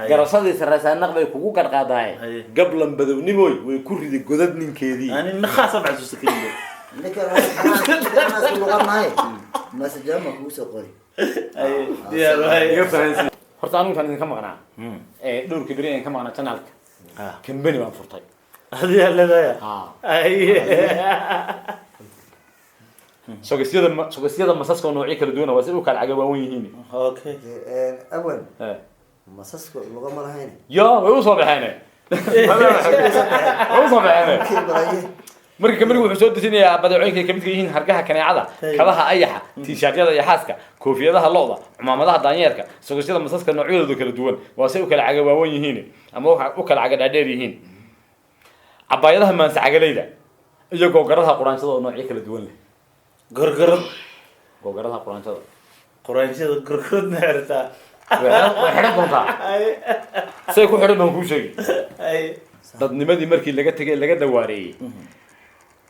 garashadii saraysa naqbay kugu qarqaadaay gablan badownimoy way ku riday godad ninkeedii ani naxaas baa soo sakiin ninka ana soo qamaay masajama ku soo qori diyaar waay horta anigu kan idinka maqnaa dhowrka beri aan ka maqnaa channelka kambani baan furtay hadiya leedaya sogasyada masaska noocyo kala duwan waa si u kala cagawaawan yihiin okay awan masaska luga ma lahayn yo way u soo baxeen markii kamid wuxuu soo dejinayaa badeecooyinka ay kamid yihiin hargaha kaneecada kabaha ayaxa t-shirtyada iyo xaaska koofiyadaha lo'da cumaamadaha daanyeerka sogasyada masaska noocyadooda kala duwan waa si u kala cagawaawan yihiin ama u kala cagadheer yihiin cabaayadaha maansa cagalayda iyo googaraha quraanshada oo noocyo kala duwan leh gorgorad googaraha quraanshada gorgorad naarta waxay doontaa say ku xidhan baan kuu sheegi dadnimadii markii laga tegay laga dawaareeyey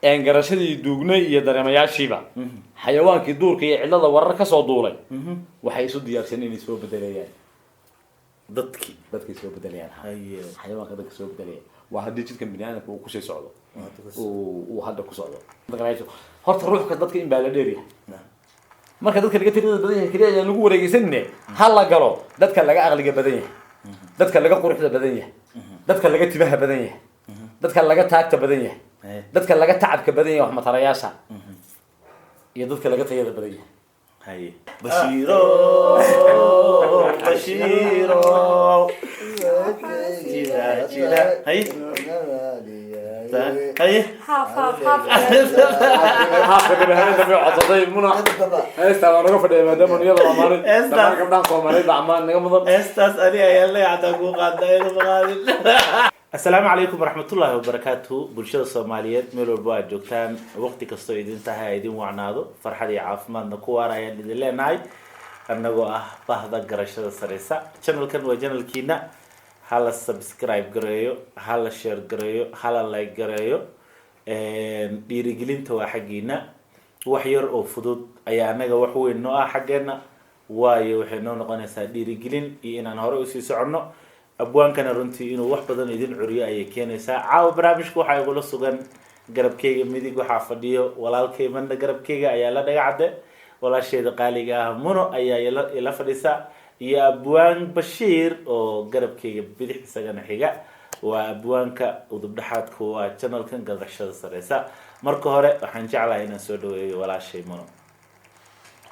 een garashadii duugnay iyo dareemayaashiiba xayawaankii duurka iyo cidlada warar ka soo duulay waxay isu diyaarsan inay soo bedelayaan dadkii soo bedelayaan xayawaanka dadka soo bedelaya waa haddii jidkan bini'aadamka uu kusii socdo uu hadda ku socdo horta ruuxka dadka in baa la dheeryahay marka dadka laga tirada badan yahay kaliya ayaan lagu wareegaysanne ha la galo dadka laga aqliga badan yahay dadka laga quruxda badan yahay dadka laga timaha badan yahay dadka laga taagta badan yahay dadka laga tacabka badan yahay wax matarayaasha iyo dadka laga tayada badan yahay bashiro السلام عليكم ورحمة الله وبركاته بلشة الصوماليات ميلو البوا جوكتان وقت كستو إذن تها إذن وعنادو فرحة دي عافمان نكوارا يعني إذن لناي أنغو بحضا قرشة السريسة channel كان وجنال كينا هلا سبسكرايب قريو هلا شير قريو هلا لايك قريو dhiirigelinta waa xaqiina wax yar oo fudud ayaa anaga wax weyn noo ah xaqeena waayo waxay noo noqonaysaa dhiirigelin iyo inaan hore u sii socono abwaankana runtii inuu wax badan idin curiyo ayay keenaysaa caawa barnaamijku waxa igula sugan garabkeyga midig waxaa fadhiyo walaalkay manna garabkeyga ayaa la dhagacade walaasheeda qaaliga ah muno ayaa ila fadhisa iyo abwaan bashiir oo garabkeyga bidix isagana xiga waa abwaanka udub dhaxaadku waa channelkan garashada sareysa marka hore waxaan jeclahay inaan soo dhaweeyo walaashay muno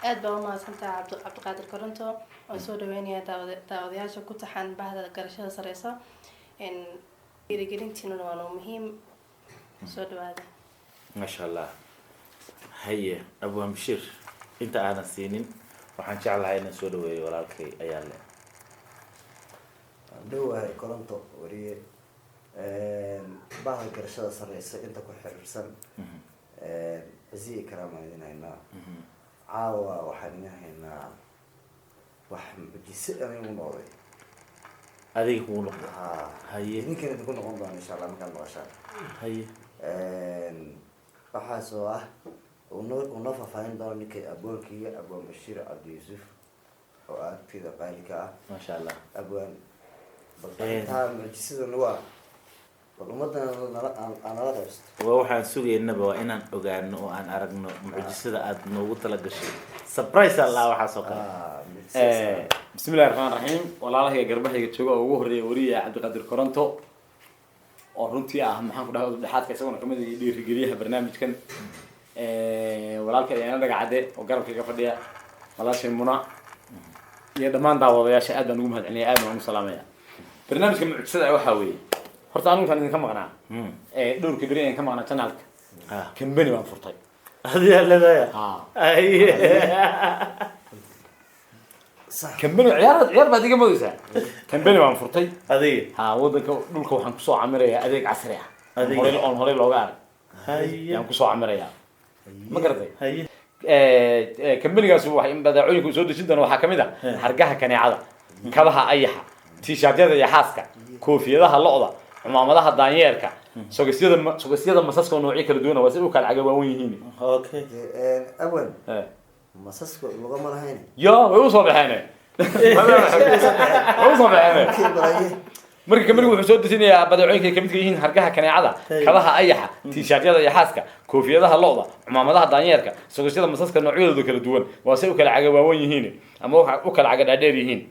aad baa u mahadsantahay cabdiqaadir koronto oo soo dhaweynaya daawadayaasha ku taxan bahda garashada sareysa dhiirigelintiina waa muhiim soo dhawaada masha allah haye abwaan bashiir inta aanan siinin waxaan jeclahay inaan soo dhaweeyo walaalkay ayaa le dhawahay koronto wariye bahda garashada sareysa inta ku xiriirsan cizi karaama idin haynaa caawa waxaan idin haynaa wax mucjise anigu noqday adiga kugu noqdo haye idinkana idinku noqon doona insha allah markaad maqashaan haye waxaasoo ah unoo faahfaahin doona ninkay abwaankiiga abwaan bashiir cabdi yuusuf oo agteeda qaalika ah masha allah abwaan baltaa mucjisada nagu ah bal ummadana nala qaybsato waa waxaan sugaynaba waa inaan ogaano oo aan aragno mucjisada aad noogu tala gashay surprise allah waxaas oo kale bismillahi raxmaani raxiim walaalahayga garbahayga jooga oo ugu horeeya wariya cabdiqaadir koronto oo runtii ah maxaan ku dhahay udub dhexaadka isaguna kamid ah dhiirigeliyaha barnaamijkan walaalkay ayaana dhagacade oo garabkayga fadhiya walaashay muna iyo dhammaan daawadayaasha aad baan ugu mahadcelinaya aad baan ugu salaamaya barnaamijka mucjisada waxaa weeye horta anigu kan idinka maqnaa dhowrka beri aan ka maqnaa channelka kambani baan furtay hadiya leedaya kambani ciyaar baad iga moodaysaa kambani baan furtay adiga wadanka dhulka waxaan kusoo camirayaa adeeg casri ah oon horey looga arag ayaan kusoo camirayaa ma garatay kambanigaas waxay badeecooyinka soo dejin doona waxaa kamid ah hargaha kaneecada kabaha ayaxa t-shirtyada iyo xaaska koofiyadaha lo'da cumaamadaha daanyeerka sogasyada masaska noocyo kala duwan waa si u kala cagawaawan yihiin okay awan masaska luga ma lahayn yo way u soo baxeen marka kamid wuxuu soo dejinayaa badeecooyinka ay kamid yihiin hargaha kaneecada kabaha ayaxa tiishaadyada iyo xaaska koofiyadaha lo'da cumaamadaha daanyeerka suuqyada masaska noocyadooda kala duwan waa say u kala caga waawan yihiin ama u kala caga dhaadheer yihiin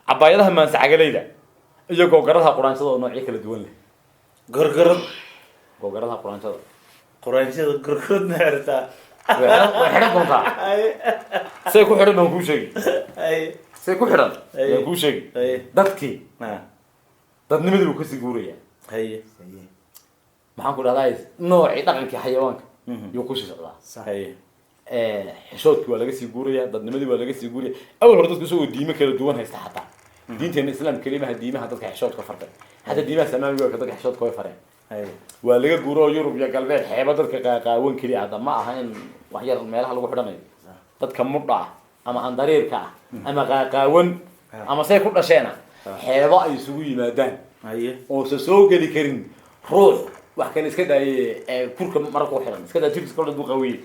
cabaayadaha maansa cagaleyda iyo googaraha quraanshada oo noocyo kala duwan leh gorgorad googaraha quraanshada gorgorad naarta way xidhan doontaa say ku xidhan baan kuu sheegi say ku xidhan baan kuu sheegi dadkii dadnimadii buu kasii guurayaa maxaan ku dhahdaa noocii dhaqankii xayawaanka yuu kusii socdaa xishoodkii waa laga sii guurayaa dadnimadii waa laga sii guuraya awal hore dadku isagoo diimo kala duwan haysta xataa diinteena islaamka kelimaha diimaha dadka xishoodka fartay xataa diimaha samaamiga dadka xishoodka way fareen waa laga guuro oo Yurub iyo galbeed xeeba dadka qaaqaawan kaliya hadda ma aha in wax yar meelaha lagu xidhanayo dadka mudha ama aan dariirka ah ama qaaqaawan ama say ku dhasheena xeeba ay isugu yimaadaan oo soo geli karin ruux wax kale iska daayay kurka marka u xiran iska daa jirkiisa kala duwan qawiye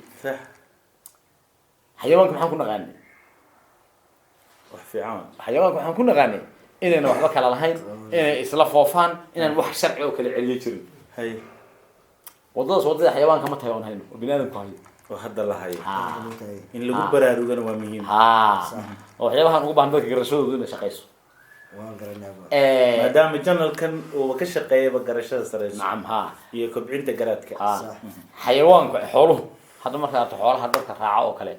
xayawaanka maxaan ku naqaanay wax fiican xayawaanka waxaan ku naqaanay inayna waxba kala lahayn inay isla foofaan inaan wax sharci oo kala celiyo jirin wadada xayawaanka ma tahay oon hayno oo bini'aadamku hayo oo hadda la hayo in lagu baraarugana waa muhiim oo waxyaabahan ugu baahan dadka garashadooda inay shaqayso maadaama janalkan uu ka shaqeeyaba garashada sareyso nacam iyo kobcinta garaadka xayawaanka xooluhu hadda marka aad xoolaha dadka raaca oo kale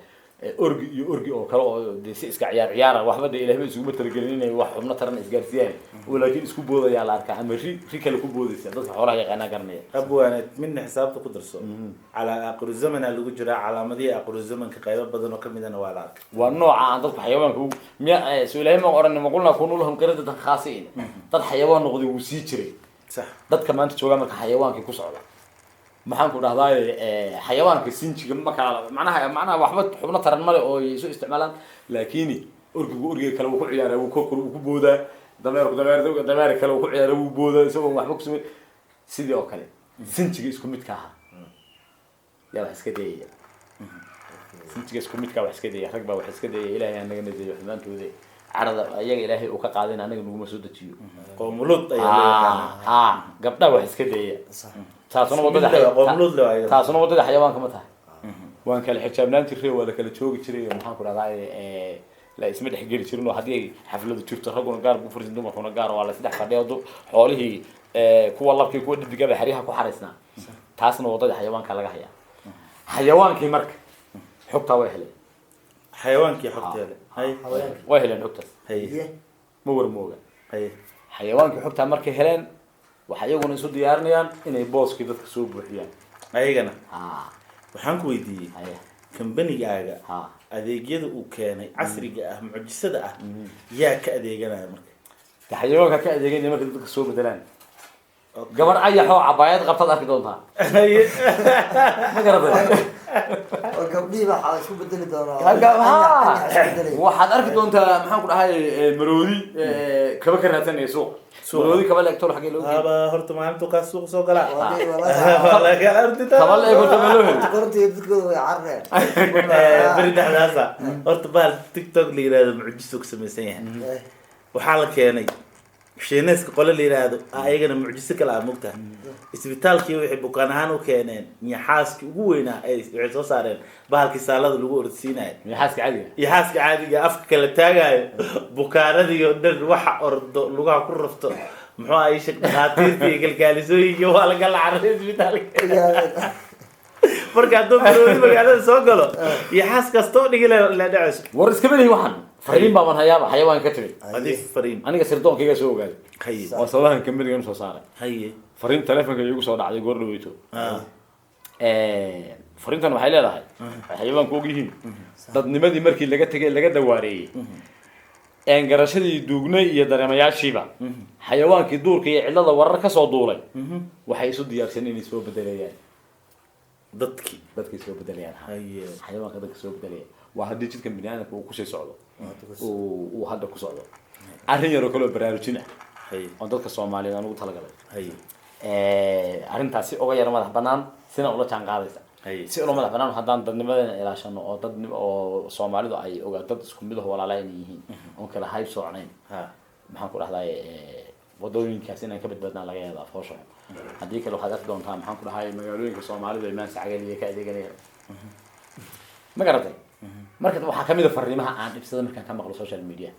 orgi oo kale oo si iska ciyaar waxba de ilaahay isugu talagelin inay wax xubno taran isgaarsiiyaan oo laakiin isku boodaya la arkaa ama ri kale ku boodaysa dadka xoolaha yaqaana garanaya abwaanad min xisaabta ku darso ala aqru zaman lagu jira calaamadii aqru zamanka qaybo badan oo kamidana waa la arkay waa nooca aan dadka xayawaanka miya suulaahay ma oran ma qulna kunu lahum qiradatan khaasiin dad xayawaan noqday uu sii jiray sax dadka maanta jooga marka xayawaanka ku socda maxaan ku dhahdaa xayawaanka sinjiga ma kala macnaha waxba xubno taran male oo ay soo isticmaalaan laakiin orgiga kale uu ku ciyaaraa uu ku boodaa dameer kale uu ku ciyaaraa uu boodaa isagoo waxba ku sameey sidii oo kale sinjiga isku mid ka aha yaa wax iska dayaya sinjiga isku mid ka wax iska dayaya rag baa wax iska dayaya ilaahay anaga nadeeyo xumaantooda carada ayaga ilaahay uu ka qaadin anaga naguma soo dejiyo qoomulud ayaa gabdha wax iska dayaya taasuna wadada xayawaanka ma tahay waan kala xijaabnaan jiray waa la kala joogi jiray maxaan ku dhahdaa la isma dhex geli jirin oo haddii xafladu jirto raguna gaar buu fursin dumarkuna gaar waa la saddex fadhiyo xoolihii kuwa labkii kuwa dhidigaba xariyaha ku xaraysnaa taasna wadada xayawaanka laga hayaa xayawaankii marka xogtaa way heleen xayawaankii xogteeda way heleen xogtaas ma warmooga xayawaankii xogtaa markay heleen waxa iyaguna isu diyaarinayaan inay booskii dadka soo buuxiyaan ayagana waxaan ku weydiiyey kambanigaaga adeegyada uu keenay casriga ah mucjisada ah yaa ka adeeganaya marka xayawaanka ka adeeganaya marka dadka soo bedelaan gabar ayaxoo cabaayad qabtad arki doontaa ma garatay gabdhihii baa isku bedeli doonaa waxaad arki doontaa maxaan ku dhahay maroodi kaba ka raadsanaya suuq maroodi kaba leegto xagee loo haba horta maalintu ka suuq soo galaa kaba leego loo heli qortii dadkooda way carreen bari dhaxdaasa horta bahal tiktok la yiraahdo mucjiso ku samaysan yahay waxaa la keenay shiineeska qole la yiraahdo ayagana mucjiso kala ah mugta isbitaalkii wixii bukaan ahaan u keeneen miyaxaaski ugu weynaa ay waxay soo saareen bahalkii saalada lagu ordsiinayo miyaxaaska caadiga afka kala taagayo bukaanadii oo dhan waxa ordo lugaha ku rafto muxuu ay shaq dhaqaatiirtii galgaalisooyinka waa laga lacagay isbitaalka marka hadduu maroodi magaalada soo galo miyaxaas kastoo dhigi la dhacayso war iska belihi waxaan fariin baan hayaaba xayawaan ka timid adiif fariin aniga sirdoonkiga soo ogaaday haye waa sabahan kamirigan soo saaray haye fariin telefonka igu soo dhacday goor dhaweyto fariintan waxay leedahay xayawaanku og yihiin dadnimadii markii laga tegay laga dawaareeyay garashadii duugnay iyo dareemayaashiiba xayawaankii duurka iyo cidlada warar ka soo duulay waxay isu diyaarsan inay soo bedelayaan dadkii soo bedelayaan xayawaanka dadka soo bedelaya waa haddii jidkan biniaadamka uu kusii socdo uu hadda ku socdo arrin yaroo kaloo baraarujin ah oo dadka soomaaliyeed aan ugu talagalay arrintaasi oga yar madax banaan sina ula jaan qaadaysa hay si ula madax banaan haddaan dadnimadeena ilaashano oo dad oo Soomaalidu ay ogaa dad isku mid ah walaalayn yihiin oo kala hayb socnayn ha maxaan ku dhahay wadooyinkaas inaan ka badbaadnaan laga yaabaa foosho haddii kale waxaad arki doontaa maxaan ku dhahay magaalooyinka Soomaalidu ay maan sacagaliya ka adeeganayaan ma garatay marka waxaa kamid ah fariimaha aan dhibsada markaan ka maqlo social media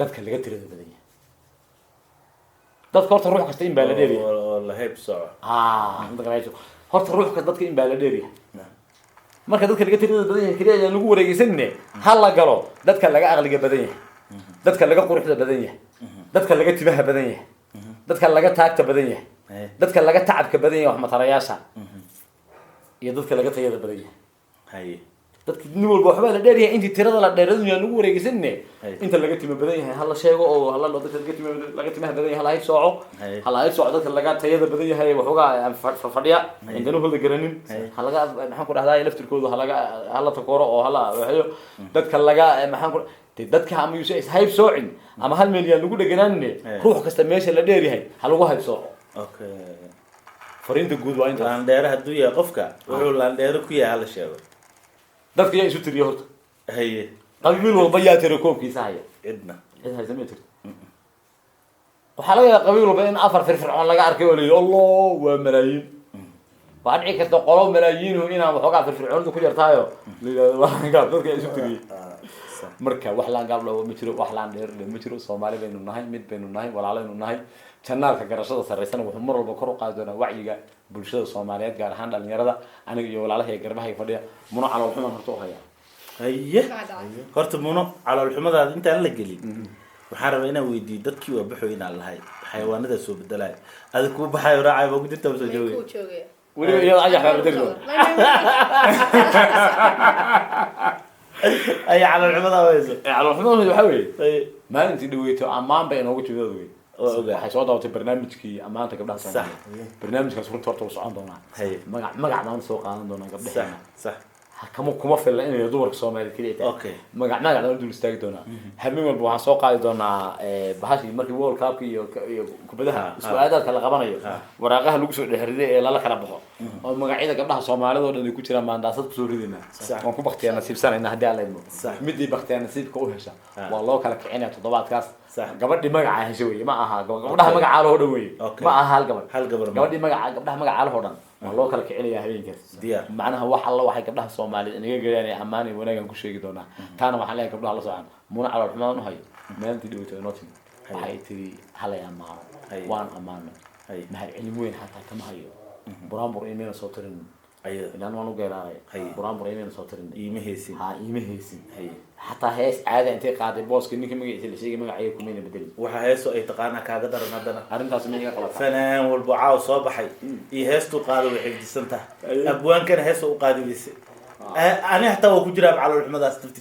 dadka laga tirada badan yahay dadka horta ruux kasta in baa la dheeriya oo la hayb soco horta ruux kasta dadka in baa la dheeriya marka dadka laga tirada badan yahay kaliya lagu wareegaysanne hal la galo dadka laga aqliga badan yahay dadka laga quruxda badan yahay dadka laga timaha badan yahay dadka laga taagta badan yahay dadka laga tacabka badan yahay wax matalayaasha iyo dadka laga tayada badan yahay hay dadka nin walba waxba la dheer yahay intii tirada la dheeradu yaa lagu wareegaysanne inta laga timo badan yahay hal la sheego oo hal la dadka laga timaha badan yahay hal ay sooco hal ay sooco dadka laga tayada badan yahay waxoogaa fadhiya indana hooda garanin hal laga maxaan ku dhahdaa laftirkooda hal la takooro oo hal waxyo dadka laga maxaan ku dadka ama yuusay hayb soocin ama hal meel yaa lagu dhaganaanne ruux kasta meesha la dheer yahay hal lagu hayb sooco okay fariinta guud waa inta laandheer hadduu yahay qofka wuxuu laandheer ku yahay hala sheego dadka yaa isu tiriyo horta hay qabiil walba yaa tiro koobkiisa haya cidna cid haysa ma jirto waxaa laga yaabaa qabiil walba in afar firfircoon laga arkay oo la yidhi allah waa malaayiin waxaa dhici karta qolo malaayiinu inaan waxoogaa firfircoonida ku jartaayo la yidhahdo laangaab dadka yaa isu tiriyey marka wax laangaab dhawo ma jiro wax laan dheer ma jiro Soomaali baynu nahay mid baynu nahay walaalaynu nahay janaalka garashada sareysan wuxuu mar walba kor u qaadi doonaa wacyiga bulshada Soomaaliyeed gaar ahaan dhalinyarada aniga iyo walaalahay garbaha fadhiya muno calool xumaan horta u haya haye horta muno calool xumadaada intaan la gelin waxaan rabaa inaan weydiiyo dadkii waa baxo inaan lahay xayawaanada soo bedelay adiga ku baxay raacay baa ku jirta soo joogay waliba iyada ayax baa bedelo ay calool xumada wayso calool xumada waxa weeye maalintii dhaweeto ammaan bay inoogu joodo weey waxay soo daawatay barnaamijkii ammaanta gabdhaha Soomaaliyeed barnaamijkaas runtii horta uu socon doonaa magac baan soo qaadan doonaa gabdhaha sax kuma filla inay dumarka Soomaaliyeed kaliya tahay okay magac aan dul istaagi doonaa habeen walba waxaan soo qaadi doonaa bahashi markii World Cup iyo kubadaha isku aadaadka la qabanayo waraaqaha lagu soo dhexriday ee la kala baxo oo magacyada gabdhaha Soomaaliyeed oo dhan ay ku jiraan maandaasad ku soo ridina waan ku baqtiyaa nasiibsanayna hadii aan leeyno midii baqtiyaa nasiibka u hesha waa loo kala kicinaa toddobaadkaas gabadhii magaca heshay weey ma aha gabdhaha magaca loo dhaweey ma aha hal gabar gabadhii magaca gabdhaha magaca loo dhan waa loo kala kicinayaa habeenkaas diyaar macnaha wax alla waxay gabdhaha Soomaaliyeed inaga geeyaan ammaan iyo wanaagan ku sheegi doonaa taana waxaan leeyahay gabdhaha la socon muna calool xumaan u hayo maalintii dhaweyto notin waxay tiri halay ammaan waan ammaan mahad cilmi weyn xataa kama hayo buraanbur iimayna soo tirin inaan waan u geeraaray buraanbur iimayna soo tirin iimahaysin حتى هيس عادة أنت قاعد بوس كني كم يجي شيء ما عيب كمين بدل وحيسو أي تقانا كقدر ندنا أرنت أسمعي قلت فنان والبعاء صباحي يهستو قادو بحفظ السنة أبوان كان هيسو قادو بس أنا حتى وكجرا على الحمد أستفتي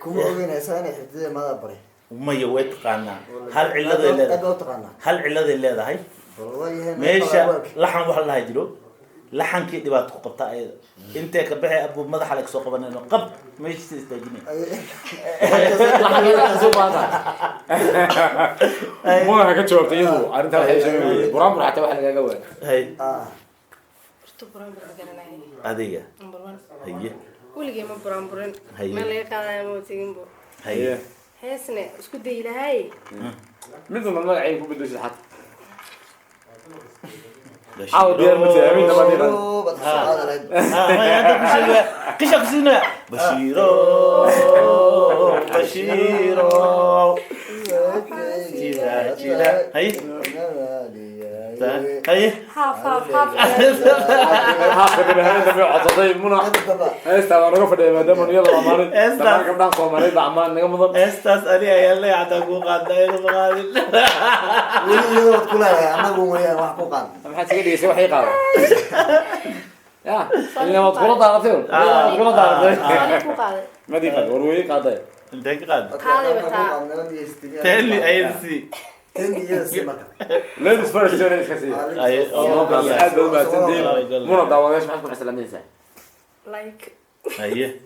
كم أبين إنسان حتى ما أبري وما يويت قانا هل علده إلا هل علده إلا ده هاي والله ماشى لحن وحلا هيدلو لحن كي دبات قبطة أيضا أنت كبحي أبو ماذا حالك سوق بنا قب ما يستجني لحن كذا سوق هذا مو هيك شو بتيجوا أنت هاي برام راح تروح على جوال هاي برام برام هذه هي ولقي ما برام برام ما لقى كلام موتين بو هي حسنا اسكت دي لهاي مثل ما عيب بدوش حتى عاود دير متعبين ما دير كيش أقصينا بشيرو هاي هاي حاف كده هذا في عطاطي منى استاذ انا قفل ما دام يلا مارين استاذ قبل قومري بعمان نقمض استاذ علي يلا يعطاكو قاده الغالي ولي كلها انا ويا واحد قاد ما حد يقدر يسوي حي قاده يا اللي ما تقول طارتين تقول طارتين ما دي قاد وروي قاده انت قاد هذا بتاع تاني اي سي لا نسمع شيء ولا كثير اي حد ما تندين مو دعوه ما حد سلامين ساعه لايك ايه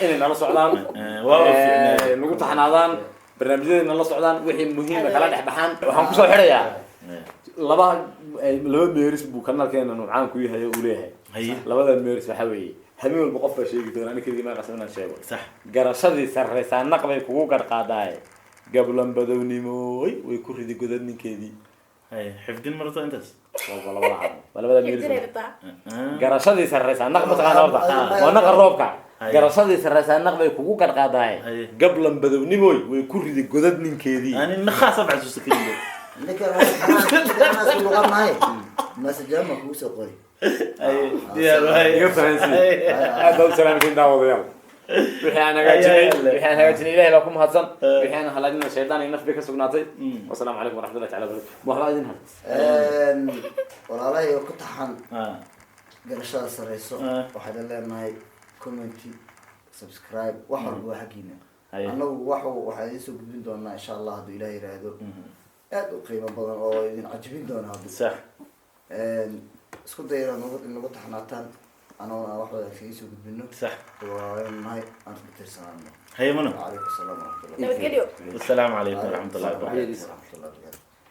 إن الله سعدان واو نقول تحنادان برنامجنا الله سعدان وحي مهم كلا دحبحان waxaan ku soo xirayaa laba meeris buu kanaalkeena nuucaan ku yahay uu leeyahay haye labada meeris waxa weeye habeen walba qof baa sheegi doona aniga kaliya ma qasab inaan sheego sax garashadii sarreysaa naqbay kugu garqaadaaye gablan badownimooy way ku ridi godad ninkeedii haye xifdin marto intaas labada meeris garashadii sarreysaa naq mataqaana horta waa naqa roobka garashadii sarreysaa naqbay kugu garqaadaaye gablan badownimooy way ku ridi godad ninkeedii ani nakhasa baxsuusta kaliya ninka waxaan ku luqanahay masajama ku soo qori diyaar waay iga fahansiin aad baa u salaamatiin daawadayaal wixii aan hagaajinay ilaahay baa ku mahadsan wixii aan halaagina shaydaan iyo naf bay ka sugnaatay wasalaamu calaykum waraxmatullahi taala wabarakatu waxbaa idin har walaalahay ku taxan garashada sareyso waxaan leenahay commenti subscribe wax walba waa xaqiina anagu waxaan idin soo gudbin doonaa insha allah hadduu ilaahay yiraahdo aad u qiimo badan oo idin cajibin doona hadda sax isku dayra nagu taxnaataan anaguna wax wadaagsan soo gudbino sax waanahay aan ku tirsanaano haye mano calaykum salaam wa rahmatullahi nabadgelyo assalaamu calaykum waraxmatullahi wabarakatuh wa barakatuh